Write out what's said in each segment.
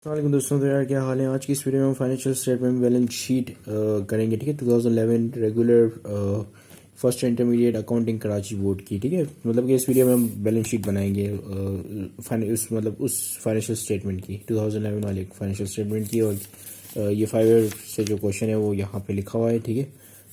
वालेकुम दोस्तों। तो यार क्या हाल है। आज की इस वीडियो में हम फाइनेंशियल स्टेटमेंट बैलेंस शीट करेंगे। ठीक है, 2011 regular first intermediate accounting Karachi board की। ठीक है, मतलब कि इस वीडियो में हम बैलेंस शीट बनाएंगे उस फाइनेंशियल स्टेटमेंट की, 2011 वाले फाइनेंशियल स्टेटमेंट की। और ये 5 ईयर से जो क्वेश्चन है वो यहाँ पे लिखा हुआ है। ठीक है,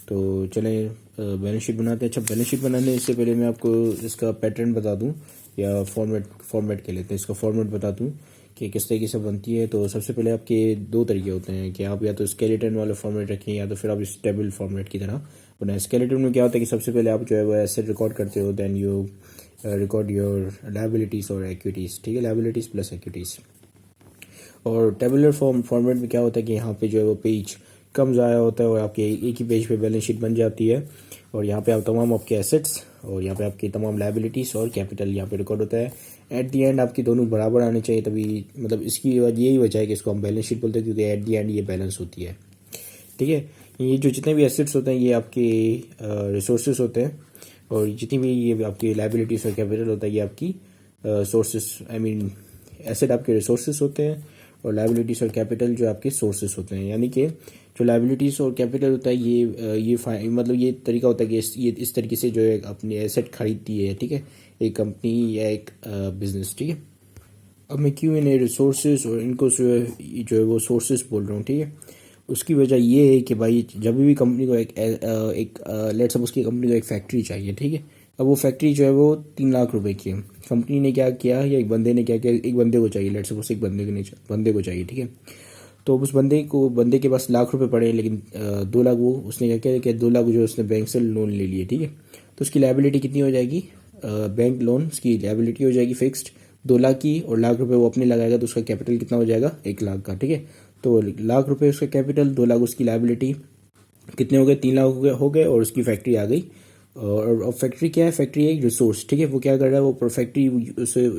तो चलें बैलेंस शीट बनाते हैं। अच्छा, बैलेंस शीट बनाने से पहले मैं आपको इसका पैटर्न बता दूं या फॉर्मेट के लेते हैं, इसका फॉर्मेट बता दूं कि किस तरीके से बनती है। तो सबसे पहले आपके दो तरीके होते हैं कि आप या तो स्केलेटन वाला फॉर्मेट रखें या तो फिर आप इस टेबल फॉर्मेट की तरह बनाएं। स्केलेटन में क्या होता है कि सबसे पहले आप जो है वो एसेट रिकॉर्ड करते हो, then you record your liabilities और इक्विटीज़। ठीक है, लायबिलिटीज़ प्लस इक्विटीज़। और टेबुलर फॉर्मेट में क्या होता है कि यहाँ पे जो है वो पेज कम ज़्यादा होता है और आपके एक ही पेज पे बैलेंस शीट बन जाती है। और यहाँ पे आप तमाम आपके एसेट्स और यहाँ पे आपकी तमाम लायबिलिटीज़ और कैपिटल यहाँ पे रिकॉर्ड होता है। एट दी एंड आपकी दोनों बराबर आने चाहिए, तभी मतलब इसकी यही वजह है कि इसको हम बैलेंस शीट बोलते हैं, क्योंकि एट दी एंड ये बैलेंस होती है। ठीक है, ये जो जितने भी एसेट्स होते हैं ये आपके रिसोर्सेज होते हैं, और जितनी भी ये आपकी लायबिलिटीज़ और कैपिटल होता है ये आपकी सोर्सेस, आई मीन एसेट आपके रिसोर्सेज होते हैं और लायबिलिटीज़ और कैपिटल जो आपके सोर्सेस होते हैं। यानी कि जो लायबिलिटीज़ और कैपिटल होता है मतलब ये तरीका होता है कि ये इस तरीके से जो है अपनी एसेट खरीदती है। ठीक है, एक कंपनी या एक बिजनेस। ठीक है, अब मैं क्यों इन्हें रिसोर्सेज और इनको जो है वो सोर्सेज बोल रहा हूँ। ठीक है, उसकी वजह ये है कि भाई जब भी कंपनी को एक लेट्स सपोज की कंपनी को एक फैक्ट्री चाहिए। ठीक है, अब वो फैक्ट्री जो है वो 3 लाख रुपए की है। कंपनी ने क्या किया या एक बंदे ने क्या किया, एक बंदे को चाहिए, लेट्स सपोज एक बंदे को चाहिए। ठीक है, तो उस बंदे के पास लाख रुपए पड़े, लेकिन 2 लाख वो उसने क्या किया कि 2 लाख जो उसने बैंक से लोन ले लिए। ठीक है, तो उसकी लायबिलिटी कितनी हो जाएगी, बैंक लोन की लायबिलिटी हो जाएगी फिक्स्ड 2 लाख की, और लाख रुपए वो अपने लगाएगा तो उसका कैपिटल कितना हो जाएगा, 1 लाख का। ठीक है, तो लाख रुपए उसका कैपिटल, 2 लाख उसकी लायबिलिटी, कितने हो गए, 3 लाख हो गए और उसकी फैक्ट्री आ गई। और फैक्ट्री क्या है, फैक्ट्री एक रिसोर्स। ठीक है, वो क्या कर रहा है, वो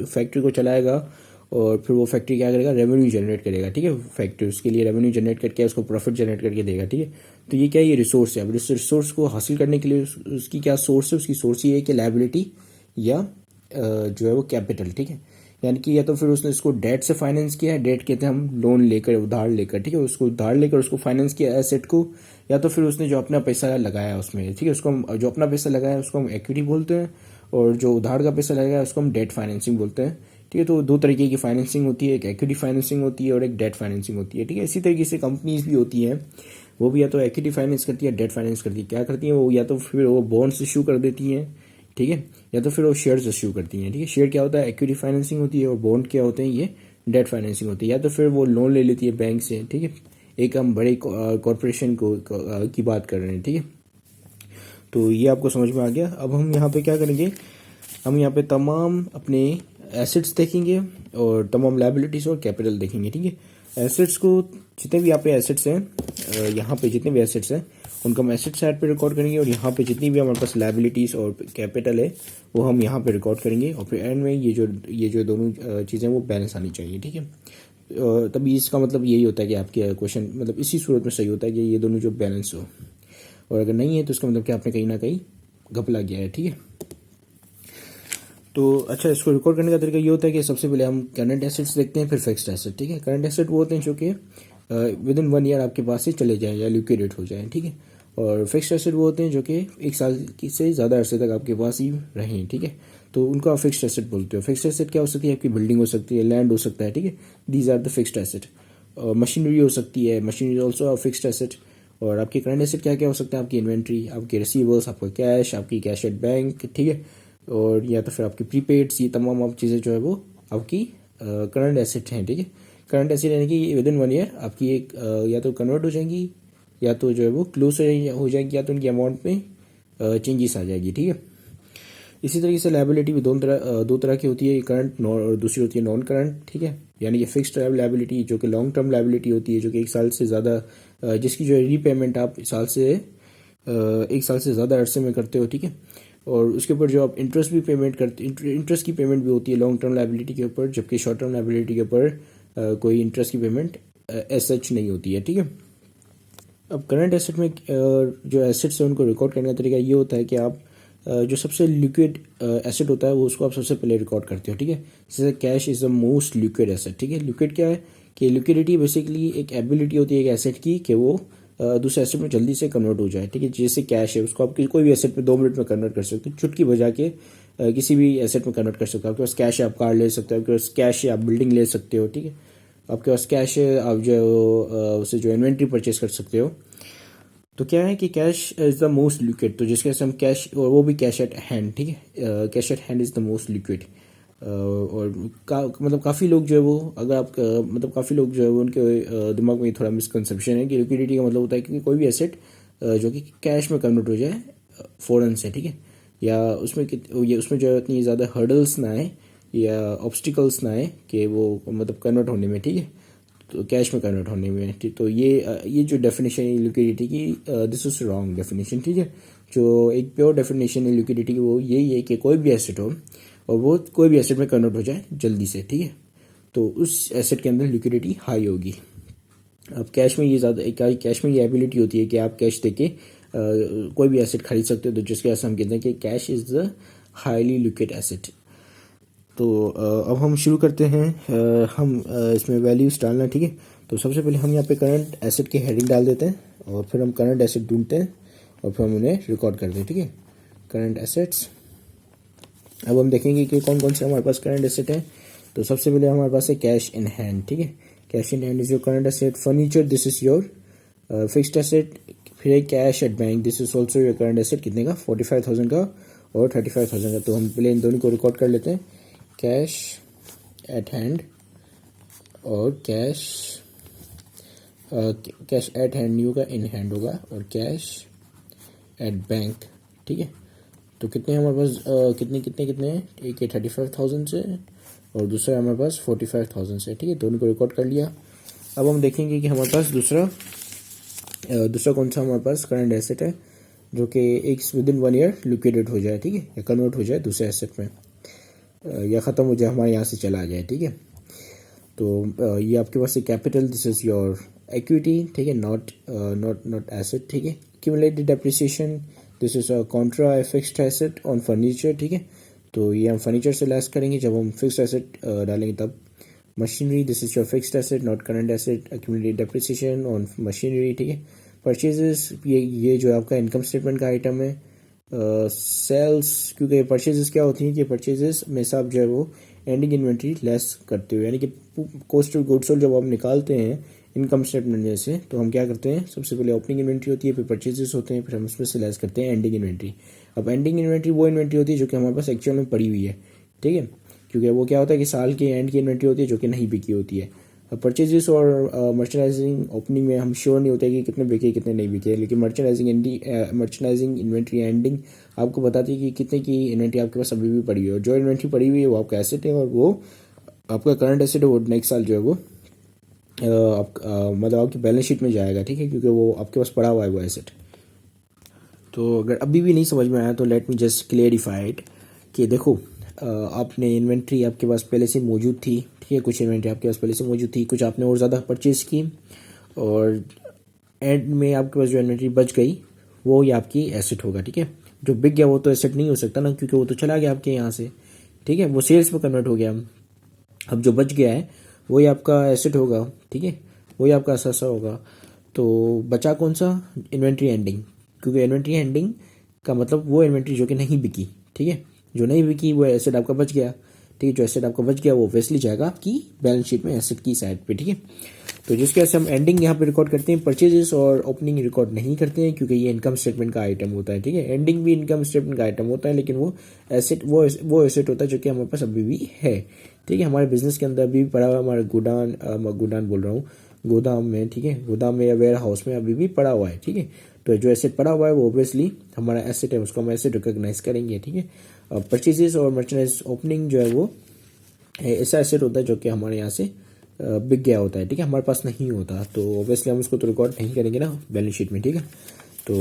फैक्ट्री को चलाएगा और फिर वो फैक्ट्री क्या करेगा, रेवेन्यू जनरेट करेगा। ठीक है, फैक्ट्री उसके लिए रेवेन्यू जनरेट करके उसको प्रॉफिट जनरेट करके देगा। ठीक है, तो ये क्या है, ये रिसोर्स है। अब इस रिसोर्स को हासिल करने के लिए उसकी क्या सोर्स है, उसकी सोर्स ये है कि लायबिलिटी या जो है वो कैपिटल। ठीक है, यानी कि या तो फिर उसने इसको डेट से फाइनेंस किया है, डेट कहते हैं हम लोन लेकर, उधार लेकर। ठीक है, उसको उधार लेकर उसको फाइनेंस किया एसेट को, या तो फिर उसने जो अपना पैसा लगाया उसमें। ठीक है, उसको हम जो अपना पैसा लगाया उसको हम इक्विटी बोलते हैं, और जो उधार का पैसा लगाया उसको हम डेट फाइनेंसिंग बोलते हैं। ठीक है, तो दो तरीके की फाइनेंसिंग होती है, एक इक्विटी फाइनेंसिंग होती है और एक डेट फाइनेंसिंग होती है। ठीक है, इसी तरीके से कंपनीज भी होती हैं, वो भी या तो इक्विटी फाइनेंस करती है, डेट फाइनेंस करती है। क्या करती है वो, या तो फिर वो बॉन्ड्स इशू कर देती हैं। ठीक है, या तो फिर वो शेयर्स इश्यू करती हैं। ठीक है, शेयर क्या होता है, इक्विटी फाइनेंसिंग होती है, और बॉन्ड क्या होते हैं, ये डेट फाइनेंसिंग होती है। या तो फिर वो लोन ले लेती है बैंक से। ठीक है, एक हम बड़े कॉरपोरेशन की बात कर रहे हैं। ठीक है, तो ये आपको समझ में आ गया। अब हम यहाँ पे क्या करेंगे, हम यहाँ पे तमाम अपने एसेट्स देखेंगे और तमाम लायबिलिटीज़ और कैपिटल देखेंगे। ठीक है, एसेट्स को, जितने भी यहाँ पे एसेट्स हैं, यहाँ पे जितने भी एसेट्स हैं उनको हम एसेट साइड पे रिकॉर्ड करेंगे, और यहाँ पे जितनी भी हमारे पास लायबिलिटीज़ और कैपिटल है वो हम यहाँ पे रिकॉर्ड करेंगे, और फिर एंड में ये जो दोनों चीज़ें वो बैलेंस आनी चाहिए। ठीक है, तभी इसका मतलब यही होता है कि आपके क्वेश्चन मतलब इसी सूरत में सही होता है कि ये दोनों जो बैलेंस हो, और अगर नहीं है तो इसका मतलब कि आपने कहीं ना कहीं घपला गया है। ठीक है, तो अच्छा, इसको रिकॉर्ड करने का तरीका ये होता है कि सबसे पहले हम करंट एसेट्स देखते हैं, फिर फिक्स्ड एसेट। ठीक है, करंट एसेट वो होते हैं जो कि विद इन 1 ईयर आपके पास से चले जाएं या लिक्विडेट हो जाएं। ठीक है, और फिक्स्ड एसेट वो होते हैं जो कि 1 साल से ज़्यादा अरसे तक आपके पास ही रहें। ठीक है, तो उनको आप फिक्स्ड एसेट बोलते हो। फिक्स्ड एसेट क्या हो सकती है, आपकी बिल्डिंग हो सकती है, लैंड हो सकता है। ठीक है, these are the fixed asset. Machinery हो सकती है, मशीनरी ऑल्सो फिक्स्ड एसेट। और आपके करंट एसेट क्या क्या हो सकता है, आपकी इन्वेंट्री, आपके रिसीवर्स, आपका कैश, आपकी कैश एट बैंक। ठीक है, और या तो फिर आपकी प्रीपेड्स, ये तमाम आप चीज़ें जो है वो आपकी करंट एसेट हैं। ठीक है, करंट एसेट यानी कि विद इन 1 ईयर आपकी एक या तो कन्वर्ट हो जाएंगी, या तो जो है वो क्लोज हो जाएंगी, या तो उनकी अमाउंट में चेंजेस आ जाएगी। ठीक है, इसी तरीके से लायबिलिटी भी दो तरह की होती है, करंट और दूसरी होती है नॉन करंट। ठीक है, यानी कि फिक्स्ड लायबिलिटी जो कि लॉन्ग टर्म लायबिलिटी होती है, जो कि 1 साल से ज़्यादा जिसकी जो है रीपेमेंट आप 1 साल से ज़्यादा अरसे में करते हो। ठीक है, और उसके ऊपर जो आप इंटरेस्ट भी पेमेंट करते, इंटरेस्ट की पेमेंट भी होती है लॉन्ग टर्म लायबिलिटी के ऊपर, जबकि शॉर्ट टर्म लायबिलिटी के ऊपर कोई इंटरेस्ट की पेमेंट एज सच नहीं होती है। ठीक है, अब करंट एसेट में जो एसेट्स है उनको रिकॉर्ड करने का तरीका ये होता है कि आप जो सबसे लिक्विड एसेट होता है वो उसको आप सबसे पहले रिकॉर्ड करते हो। ठीक है, जैसे cash is the most liquid asset. ठीक है, लिक्विड क्या है कि लिक्विडिटी बेसिकली एक एबिलिटी होती है एक एसेट की कि वो दूसरे एसेट में जल्दी से कन्वर्ट हो जाए, ठीक है। जैसे कैश है उसको आप कोई भी एसेट में 2 मिनट में कन्वर्ट कर सकते हो, चुटकी बजा के किसी भी एसेट में कन्वर्ट कर सकते हो। आपके पास कैश है आप कार ले सकते हो, आपके पास कैश है आप बिल्डिंग ले सकते हो, ठीक है। आपके पास कैश है आप जो उसे जो इन्वेंट्री परचेज कर सकते हो। तो क्या है कि cash is the most liquid, तो जिसके हम कैश, और वो भी कैश एट हैंड, ठीक है। Cash at hand is the most liquid. और मतलब काफ़ी लोग जो है वो, अगर आप मतलब काफ़ी लोग जो है वो उनके दिमाग में थोड़ा मिसकंसेप्शन है कि लिक्विडिटी का मतलब होता है कि कोई भी एसेट जो कि कैश में कन्वर्ट हो जाए फ़ौरन से, ठीक है। या उसमें जो है इतनी ज़्यादा हर्डल्स ना आए या ऑब्स्टिकल्स ना आए कि वो मतलब कन्वर्ट होने में, ठीक है, तो कैश में कन्वर्ट होने में, ठीक। तो ये जो डेफिनेशन है लिक्विडिटी की, दिस इज़ रॉन्ग डेफिनेशन, ठीक है। जो एक प्योर डेफिनेशन है लिक्विडिटी की वो यही है कि कोई भी एसेट हो और वो कोई भी एसेट में कन्वर्ट हो जाए जल्दी से, ठीक है, तो उस एसेट के अंदर लिक्विडिटी हाई होगी। अब कैश में ये ज़्यादा, कैश में ये एबिलिटी होती है कि आप कैश देके कोई भी एसेट खरीद सकते हो, तो जिसके वजह से हम कहते हैं कि cash is the highly liquid asset. तो अब हम शुरू करते हैं, हम इसमें वैल्यूज़ डालना, ठीक है। तो सबसे पहले हम यहाँ पे करंट एसेट की हेडिंग डाल देते हैं और फिर हम करंट एसेट ढूंढते हैं और फिर हम उन्हें रिकॉर्ड करते हैं, ठीक है। करंट एसेट्स, अब हम देखेंगे कि कौन कौन से हमारे पास करंट एसेट है। तो सबसे पहले हमारे पास है कैश इन हैंड, ठीक है। Cash in hand is your current asset. Furniture, this is your fixed asset. फिर है cash at bank, this is also your current asset. कितने का? 45,000 का और 35,000 का। तो हम पहले इन दोनों को रिकॉर्ड कर लेते हैं, कैश एट हैंड और कैश एट हैंड नहीं होगा, इन हैंड होगा, और कैश एट बैंक, ठीक है। तो कितने हमारे पास कितने हैं? एक है 35,000 से और दूसरा हमारे पास 45,000 से, ठीक है। दोनों को रिकॉर्ड कर लिया। अब हम देखेंगे कि हमारे पास दूसरा कौन सा हमारे पास करंट एसेट है जो कि एक विदिन 1 ईयर लिक्विडेट हो जाए, ठीक है, या कन्वर्ट हो जाए दूसरे एसेट में, या ख़त्म हो जाए, हमारे यहाँ से चला जाए, ठीक है। तो ये आपके पास capital, this is your equity, ठीक है, नॉट एसेट, ठीक है। Cumulated depreciation, this is a contra fixed asset on furniture, ठीक है। तो ये हम फर्नीचर से लेस करेंगे जब हम फिक्स्ड एसेट डालेंगे तब। Machinery, this is your fixed asset not current asset, accumulated depreciation on machinery, ठीक है। परचेजेस, ये जो आपका इनकम स्टेटमेंट का आइटम है। सेल्स, क्योंकि परचेजेस क्या होती हैं कि परचेजेस में से आप जो है वो एंडिंग इन्वेंट्री लेस करते हो, यानी कि कॉस्ट ऑफ गुड्स सोल्ड जब आप निकालते हैं इनकम स्टेटमेंट में से, तो हम क्या करते हैं, सबसे पहले ओपनिंग इन्वेंट्री होती है, फिर परचेजेस होते हैं, फिर हम उसमें से लेस करते हैं एंडिंग इन्वेंट्री। अब एंडिंग इन्वेंट्री वो इन्वेंट्री होती है जो कि हमारे पास एक्चुअल में पड़ी हुई है, ठीक है, क्योंकि वो क्या होता है कि साल के एंड की इन्वेंट्री होती है जो कि नहीं बिकी होती है। अब परचेजेस और मर्चेंडाइजिंग ओपनिंग में हम श्योर नहीं होते कि कितने बिके कितने नहीं बिके, लेकिन मर्चेंडाइजिंग इन्वेंट्री एंडिंग आपको बताती है कि कितने की इन्वेंट्री आपके पास अभी भी पड़ी हुई है, और जो इन्वेंट्री पड़ी हुई है वो आपका एसेट है और वो आपका करंट एसेट है, वो नेक्स्ट साल जो है वो मतलब आपकी बैलेंस शीट में जाएगा, ठीक है, क्योंकि वो आपके पास पड़ा हुआ है वो एसेट। तो अगर अभी भी नहीं समझ में आया तो let me just clarify it कि देखो, आपने इन्वेंट्री आपके पास पहले से मौजूद थी, ठीक है, कुछ इन्वेंट्री आपके पास पहले से मौजूद थी, कुछ आपने और ज़्यादा परचेज़ की, और एंड में आपके पास जो इन्वेंट्री बच गई वो ही आपकी एसेट होगा, ठीक है। जो बिक गया वो तो एसेट नहीं हो सकता ना, क्योंकि वो तो चला गया आपके यहाँ से, ठीक है, वो सेल्स में कन्वर्ट हो गया। अब जो बच गया है वही आपका एसेट होगा, ठीक है, वही आपका असासा होगा। तो बचा कौन सा? इन्वेंट्री एंडिंग, क्योंकि इन्वेंट्री एंडिंग का मतलब वो इन्वेंट्री जो कि नहीं बिकी, ठीक है, जो नहीं बिकी वो एसेट आपका बच गया, ठीक है। जो एसेट आपका बच गया वो ऑब्वियसली जाएगा आपकी बैलेंस शीट में एसेट की साइड पे, ठीक है। तो जिसके वजह से हम एंडिंग यहाँ पे रिकॉर्ड करते हैं, परचेजेस और ओपनिंग रिकॉर्ड नहीं करते हैं, क्योंकि ये इनकम स्टेटमेंट का आइटम होता है, ठीक है। एंडिंग भी इनकम स्टेटमेंट का आइटम होता है, लेकिन वो एसेट वो एसेट होता है जो कि हमारे पास अभी भी है, ठीक है। हमारे बिजनेस के अंदर अभी भी पड़ा हुआ, हमारे गोदाम बोल रहा हूँ, गोदाम में, ठीक है, गोदाम में या वेयर हाउस में अभी भी पड़ा हुआ है, ठीक है। तो जो एसेट पड़ा हुआ है वो ऑब्वियसली हमारा एसेट है, उसको हम एसेट रिकॉग्नाइज करेंगे, ठीक है। परचेजेस और मर्चेंडाइज ओपनिंग जो है वो ऐसा एसेट होता है जो कि हमारे यहाँ से बिक गया होता है, ठीक है, हमारे पास नहीं होता, तो ऑब्वियसली हम उसको तो रिकॉर्ड नहीं करेंगे ना बैलेंस शीट में, ठीक है। तो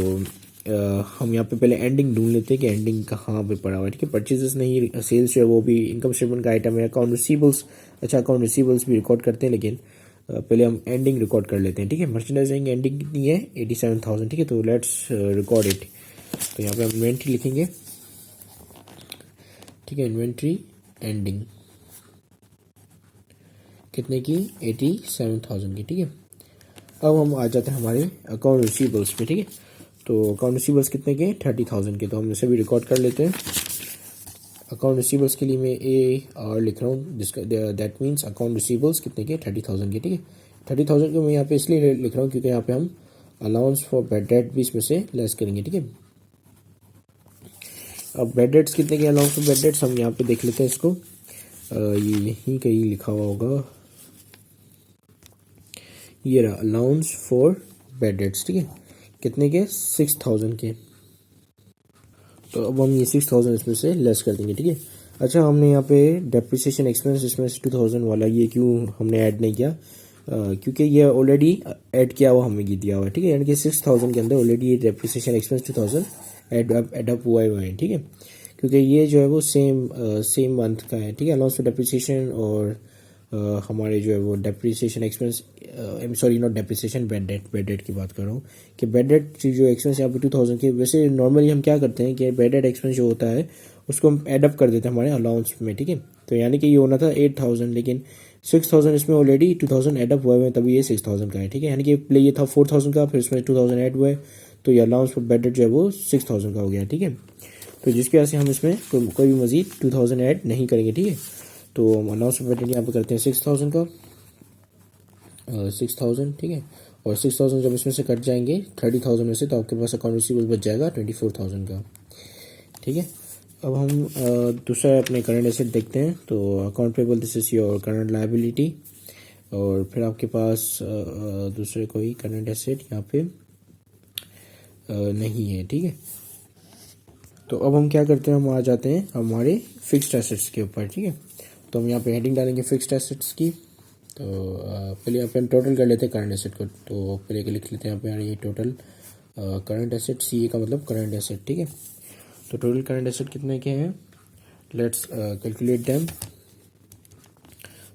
हम यहाँ पे पहले एंडिंग ढूंढ लेते हैं कि एंडिंग कहाँ पे पड़ा हुआ है, ठीक है। परचेजेस नहीं, सेल्स जो है वो भी इनकम स्टेटमेंट का आइटम है। अकाउंट रिसीबल्स, अच्छा अकाउंट रिसीबल्स भी रिकॉर्ड करते हैं, लेकिन पहले हम एंडिंग रिकॉर्ड कर लेते हैं, ठीक है। मर्चेंडाइजिंग एंडिंग कितनी है? 87,000, ठीक है। तो लेट्स रिकॉर्ड इट। तो यहाँ पे हम इन्वेंट्री लिखेंगे, ठीक है, इन्वेंट्री एंडिंग कितने की 87,000 की, ठीक है। अब हम आ जाते हैं हमारे अकाउंट रिसीवेबल्स पे, ठीक है। तो अकाउंट रिसीवेबल्स कितने के 30,000 के, तो हम इसे भी रिकॉर्ड कर लेते हैं। अकाउंट रिसीवेबल्स के लिए मैं AR लिख रहा हूँ, जिसका दैट मीन्स अकाउंट रिसीवेबल्स कितने के 30,000 के, ठीक है। 30,000 को मैं यहाँ पे इसलिए लिख रहा हूँ क्योंकि यहाँ पे हम अलाउंस फॉर बैड डेट भी इसमें से लेस करेंगे, ठीक है। अब बैड डेट्स कितने के, अलाउंस फॉर बैड डेट्स हम यहाँ पे देख लेते हैं इसको। ये यहीं कहीं लिखा हुआ होगा, ये रहा अलाउंस फॉर बैड डेट्स, ठीक है। कितने के 6,000 के। तो अब हम ये 6,000 इसमें से लेस कर देंगे, ठीक है। अच्छा, हमने यहाँ पे डेप्रिसिएशन एक्सपेंस इसमें से 2,000 वाला ये क्यों हमने ऐड नहीं किया, क्योंकि ये ऑलरेडी ऐड किया हुआ हमें दिया हुआ है, ठीक है। यानी कि 6,000 के अंदर ऑलरेडी ये डेप्रिसिएशन एक्सपेंस 2,000 एडअप हुआ है, ठीक है। क्योंकि ये जो है वो सेम मंथ का है, ठीक है। अलाउंस फॉर डेप्रिसिएशन और हमारे जो है वो depreciation expense, sorry not depreciation, bad debt की बात कर रहा हूँ कि बैड डेट जो एक्सपेंस यहाँ पे 2,000 के, वैसे नॉर्मली हम क्या करते हैं कि बैड डेट एक्सपेंस जो होता है उसको हम एडअप कर देते हैं हमारे अलाउंस में, ठीक है। तो यानी कि ये होना था 8,000, लेकिन 6,000 इसमें ऑलरेडी 2,000 एडअप हुए हैं, तभी ये 6,000 का है, ठीक है। यानी कि पहले ये था 4,000 का, फिर इसमें 2,000 ऐड हुए, तो ये अलाउंस फॉर बैड डेट जो है वो 6,000 का हो गया, ठीक है। तो जिसकी वजह से हम इसमें कोई भी मजीद 2,000 ऐड नहीं करेंगे, ठीक है। तो अलाउंस फॉर बैड डेट यहाँ पे करते हैं 6,000 का, 6,000, ठीक है। और 6,000 जब इसमें से कट जाएंगे 30,000 में से, तो आपके पास अकाउंट रिसीवेबल बच जाएगा 24,000 का, ठीक है। अब हम दूसरा अपने करंट एसेट देखते हैं। तो account payable, this is your current liability, और फिर आपके पास दूसरे कोई करंट एसेट यहाँ पे नहीं है, ठीक है। तो अब हम क्या करते हैं, हम आ जाते हैं हमारे फिक्स्ड एसेट्स के ऊपर, ठीक है। तो हम यहाँ पे हेडिंग डालेंगे फिक्स्ड एसेट्स की। तो पहले यहाँ पे हम टोटल कर लेते हैं करंट एसेट को। तो पहले के लिख लेते हैं यहाँ पे ये टोटल करंट एसेट, CA का मतलब करंट एसेट, ठीक है। तो टोटल करंट एसेट कितने के हैं, लेट्स कैलकुलेट देम।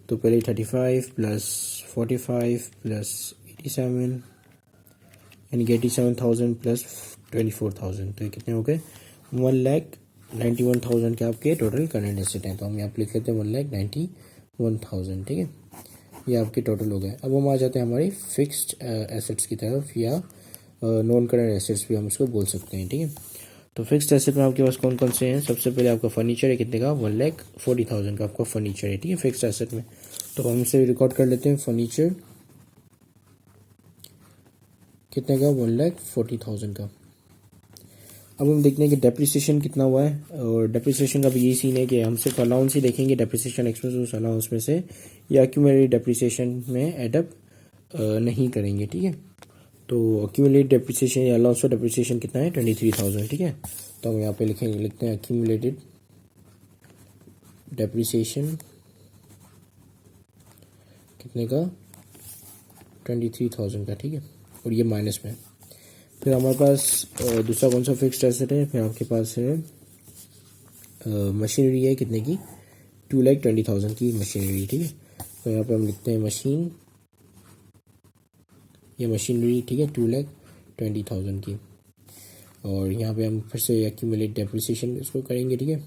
तो पहले 35 प्लस 45 प्लस 87, यानी कि 87,000 प्लस 24,000, तो ये कितने हो गए 1,91,000 के आपके टोटल करंट एसेट हैं। तो हम यहाँ पे लिख लेते हैं 1,91,000, ठीक है। ये आपके टोटल हो गए। अब हम आ जाते हैं हमारे फिक्स्ड एसेट्स की तरफ, या नॉन करंट एसेट्स भी हम इसको बोल सकते हैं, ठीक है। तो फिक्स्ड एसेट में आपके पास कौन कौन से हैं, सबसे पहले आपका फर्नीचर है, कितने का 1,40,000 का आपका फर्नीचर है, ठीक है, फिक्स्ड एसेट में। तो हम इसे रिकॉर्ड कर लेते हैं, फर्नीचर कितने का 1,40,000 का। अब हम देखते हैं कि डेप्रिसिएशन कितना हुआ है, और डेप्रिसिएशन का भी यही सीन है कि हम सिर्फ अलाउंस ही देखेंगे, डेप्रिसिएशन एक्सपेंस उस अलाउंस में से या एक्यूमुलेटेड डेप्रिसिएशन में एडअप नहीं करेंगे, ठीक है। तो एक्यूमुलेटेड डेप्रिसिएशन या अलाउंस फॉर डेप्रिसिएशन कितना है 23,000, ठीक है। तो हम यहाँ पे लिखते हैं एक्यूमुलेटेड डेप्रिसिएशन कितने का 23,000 का, ठीक है। और ये माइनस में। फिर हमारे पास दूसरा कौन सा फिक्स्ड एसेट है, फिर आपके पास है मशीनरी है, कितने की 2,20,000 की मशीनरी, ठीक है। तो यहाँ पे हम लिखते हैं मशीन, ये मशीनरी, ठीक है, 2,20,000 की। और यहाँ पे हम फिर से एक्यूमुलेट डेप्रिसिएशन इसको करेंगे, ठीक है।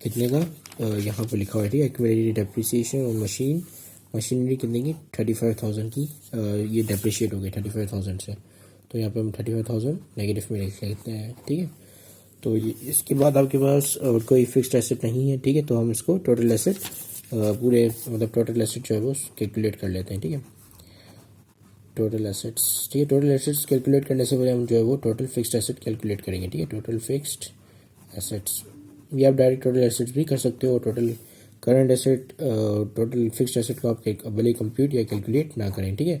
कितने का यहाँ पे लिखा हुआ है, ठीक है, एक्यूमुलेटेड डेप्रिसिएशन और मशीनरी कितने की 35,000 की, ये डेप्रिशिएट हो गई 35,000 से। तो यहाँ पे हम 35,000 नेगेटिव में लिख लेते हैं, ठीक है। तो ये इसके बाद आपके पास कोई फिक्स्ड एसेट नहीं है, ठीक है। तो हम इसको टोटल एसेट पूरे मतलब टोटल एसेट जो है वो कैलकुलेट कर लेते हैं, ठीक है। टोटल एसेट्स, ठीक है। टोटल एसेट्स कैलकुलेट करने से पहले हम जो है वो टोटल फिक्स्ड एसेट कैलकुलेट करेंगे, ठीक है। टोटल फिक्स्ड एसेट्स, ये आप डायरेक्ट टोटल एसेट्स भी कर सकते हो। Total current asset, total fixed asset को आप भले कंप्यूट या कैलकुलेट ना करें, ठीक है।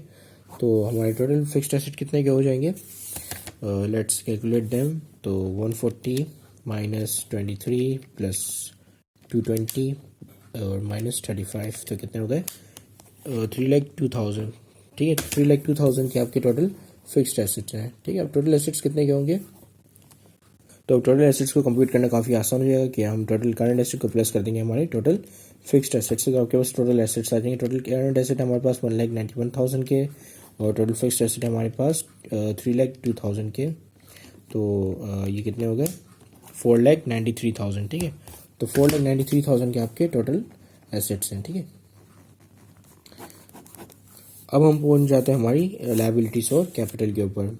तो हमारे टोटल फिक्स्ड एसेट कितने के हो जाएंगे, लेट्स कैलकुलेट देम। तो 140 माइनस 23 प्लस 220 और माइनस 35, तो कितने हो गए 3,02,000, ठीक है। 3,02,000 के आपके टोटल फिक्स्ड एसेट्स हैं, ठीक है। अब टोटल एसेट्स कितने के होंगे, तो टोटल एसेट्स को कंप्यूट करना काफ़ी आसान हो जाएगा कि हम टोटल करंट एसेट को प्लस कर देंगे हमारे टोटल फिक्स्ड एसेट्स से, तो आपके पास टोटल एसेट्स आ जाएंगे। टोटल करंट एसेट हमारे पास 1,91,000 के, और टोटल फिक्स्ड एसेट हमारे पास 3,02,000 के। तो ये कितने हो गए 4,93,000, ठीक है। तो 4,93,000 के आपके टोटल एसेट्स हैं, ठीक है। अब हम पहुंच जाते हैं हमारी लायबिलिटीज़ और कैपिटल के ऊपर।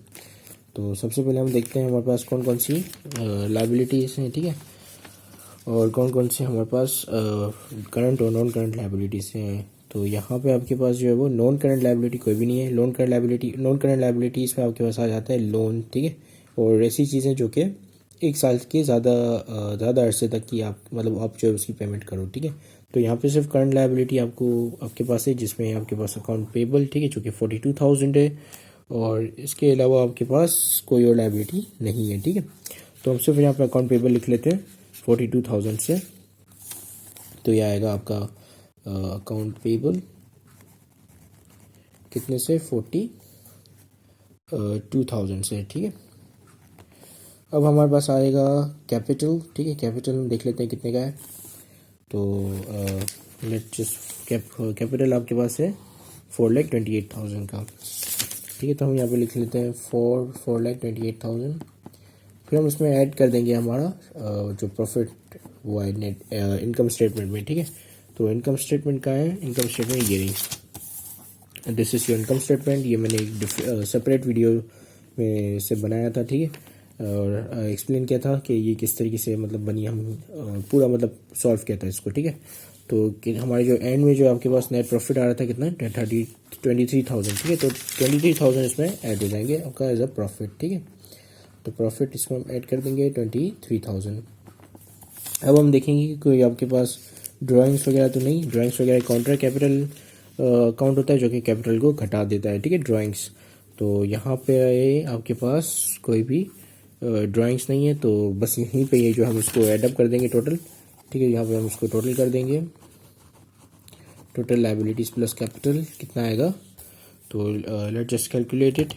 तो सबसे पहले हम देखते हैं हमारे पास कौन कौन सी लायबिलिटीज़ हैं, ठीक है, और कौन कौन से हमारे पास करंट और नॉन करंट लायबिलिटीज़ हैं। तो यहाँ पे आपके पास जो है वो नॉन करंट लायबिलिटी कोई भी नहीं है। नॉन करंट लायबिलिटीज़ में आपके पास आ जाता है लोन, ठीक है, और ऐसी चीज़ें जो कि 1 साल के ज़्यादा अरसे तक की आप मतलब आप जो है उसकी पेमेंट करो, ठीक है। तो यहाँ पे सिर्फ करंट लायबिलिटी आपके पास है, जिसमें आपके पास अकाउंट पेबल, ठीक है, जो कि 42,000 है, और इसके अलावा आपके पास कोई और लायबिलिटी नहीं है, ठीक है। तो हम सिर्फ यहाँ पे अकाउंट पेबल लिख लेते हैं 42,000 से। तो यह आएगा आपका अकाउंट पेबल कितने से 42,000 से, ठीक है। अब हमारे पास आएगा कैपिटल, ठीक है। कैपिटल हम देख लेते हैं कितने का है। तो लेट जस्ट कैपिटल आपके पास है 4,28,000 का, ठीक है। तो हम यहाँ पे लिख लेते हैं 4,28,000। फिर हम इसमें ऐड कर देंगे हमारा जो प्रॉफिट वो है नेट इनकम स्टेटमेंट में, ठीक है। तो इनकम स्टेटमेंट का है, इनकम स्टेटमेंट ये रही, this is your income statement. ये मैंने एक सेपरेट वीडियो में से बनाया था, ठीक है, और एक्सप्लेन किया था कि ये किस तरीके से मतलब बनी, हम पूरा मतलब सॉल्व किया था इसको, ठीक है। तो कि हमारे जो एंड में जो आपके पास नेट प्रॉफिट आ रहा था कितना 23,000, ठीक है। तो 23,000 इसमें ऐड हो जाएंगे आपका एज अ प्रॉफिट, ठीक है। तो प्रॉफिट इसमें हम ऐड कर देंगे 23,000। अब हम देखेंगे कि कोई आपके पास ड्राइंग्स वगैरह तो नहीं। ड्राइंग्स वगैरह काउंटर कैपिटल अकाउंट होता है जो कि कैपिटल को घटा देता है, ठीक है, ड्राइंग्स। तो यहाँ पे आपके पास कोई भी ड्राइंग्स नहीं है, तो बस यहीं पे ये जो हम इसको ऐडअप कर देंगे टोटल, ठीक है। यहाँ पे हम इसको टोटल कर देंगे, टोटल लायबिलिटीज़ प्लस कैपिटल कितना आएगा। तो लेट जस्ट कैलकुलेट इट।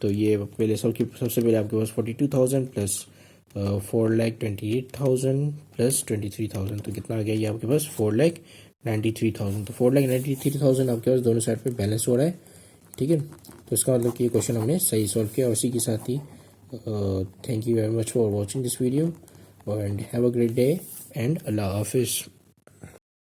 तो ये पहले सबसे पहले आपके पास 42,000 प्लस 4,28,000 प्लस 23,000, तो कितना आ गया ये आपके पास 4,93,000। तो 4,93,000 आपके पास दोनों साइड पे बैलेंस हो रहा है, ठीक है। तो इसका मतलब कि ये क्वेश्चन हमने सही सॉल्व किया। और इसी के साथ ही thank you very much for watching this video and have a great day and अल्लाह हाफिज़।